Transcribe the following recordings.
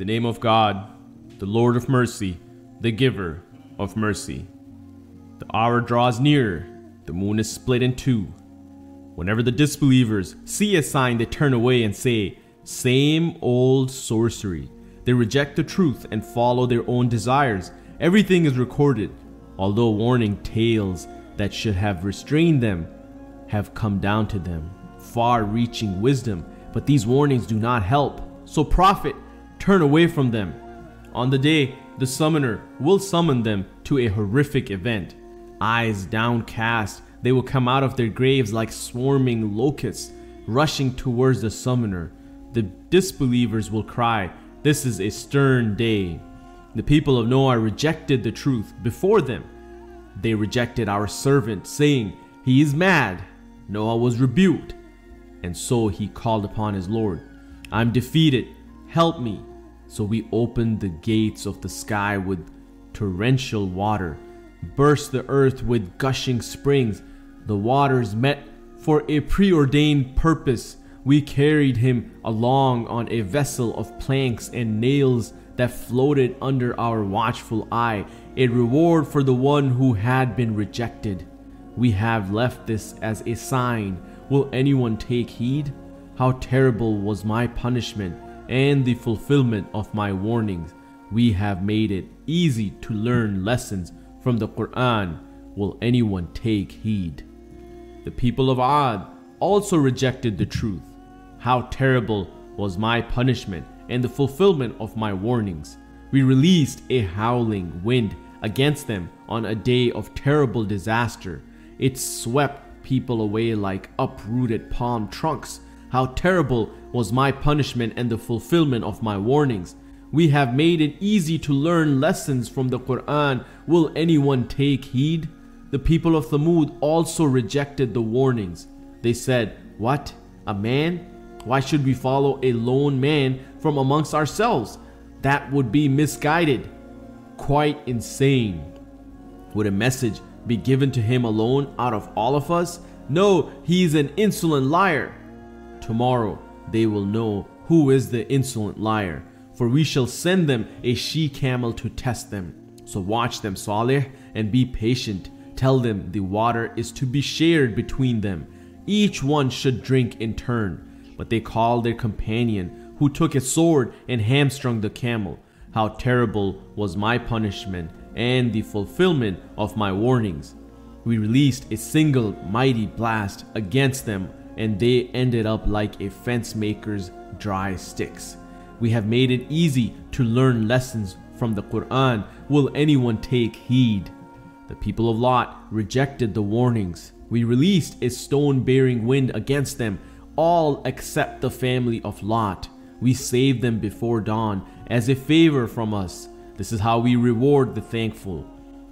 the name of God, the Lord of mercy, the giver of mercy. The hour draws near, the moon is split in two. Whenever the disbelievers see a sign, they turn away and say, "Same old sorcery." They reject the truth and follow their own desires. Everything is recorded, although warning tales that should have restrained them have come down to them, far-reaching wisdom, but these warnings do not help. So prophet, turn away from them. On the day, the summoner will summon them to a horrific event. Eyes downcast, they will come out of their graves like swarming locusts, rushing towards the summoner. The disbelievers will cry, "This is a stern day." The people of Noah rejected the truth before them. They rejected our servant, saying, "He is mad." Noah was rebuked, and so he called upon his Lord. "I'm defeated, help me." So we opened the gates of the sky with torrential water, burst the earth with gushing springs. The waters met for a preordained purpose. We carried him along on a vessel of planks and nails that floated under our watchful eye, a reward for the one who had been rejected. We have left this as a sign. Will anyone take heed? How terrible was my punishment and the fulfillment of my warnings. We have made it easy to learn lessons from the Quran. Will anyone take heed? The people of Ad also rejected the truth. How terrible was my punishment and the fulfillment of my warnings. We released a howling wind against them on a day of terrible disaster. It swept people away like uprooted palm trunks. How terrible was my punishment and the fulfillment of my warnings. We have made it easy to learn lessons from the Quran. Will anyone take heed? The people of Thamud also rejected the warnings. They said, "What? A man? Why should we follow a lone man from amongst ourselves? That would be misguided. Quite insane. Would a message be given to him alone out of all of us? No, he is an insolent liar." Tomorrow they will know who is the insolent liar, for we shall send them a she-camel to test them. So watch them, Salih, and be patient. Tell them the water is to be shared between them. Each one should drink in turn. But they called their companion, who took a sword and hamstrung the camel. How terrible was my punishment and the fulfillment of my warnings. We released a single mighty blast against them, and they ended up like a fence maker's dry sticks. We have made it easy to learn lessons from the Quran. Will anyone take heed? The people of Lot rejected the warnings. We released a stone-bearing wind against them, all except the family of Lot. We saved them before dawn as a favor from us. This is how we reward the thankful.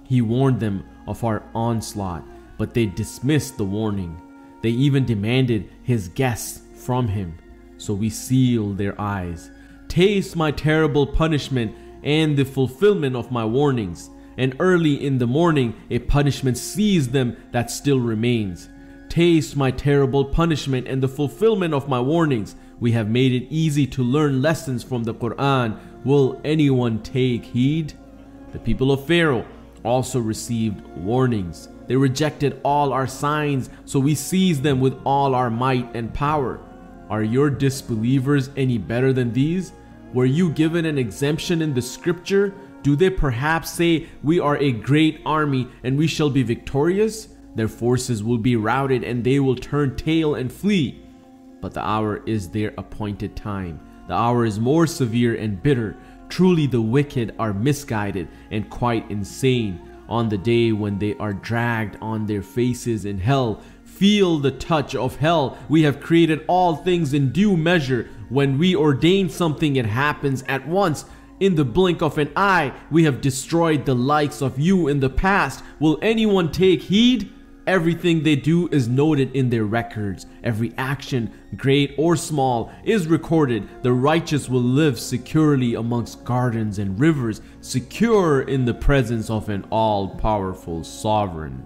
He warned them of our onslaught, but they dismissed the warning. They even demanded his guests from him, so we sealed their eyes. Taste my terrible punishment and the fulfillment of my warnings. And early in the morning, a punishment seized them that still remains. Taste my terrible punishment and the fulfillment of my warnings. We have made it easy to learn lessons from the Quran. Will anyone take heed? The people of Pharaoh also received warnings. They rejected all our signs, so we seized them with all our might and power. Are your disbelievers any better than these? Were you given an exemption in the scripture? Do they perhaps say, "We are a great army and we shall be victorious"? Their forces will be routed and they will turn tail and flee. But the hour is their appointed time. The hour is more severe and bitter. Truly the wicked are misguided and quite insane. On the day when they are dragged on their faces in hell, feel the touch of hell. We have created all things in due measure. When we ordain something, it happens at once. In the blink of an eye, we have destroyed the likes of you in the past. Will anyone take heed? Everything they do is noted in their records. Every action, great or small, is recorded. The righteous will live securely amongst gardens and rivers, secure in the presence of an all-powerful sovereign.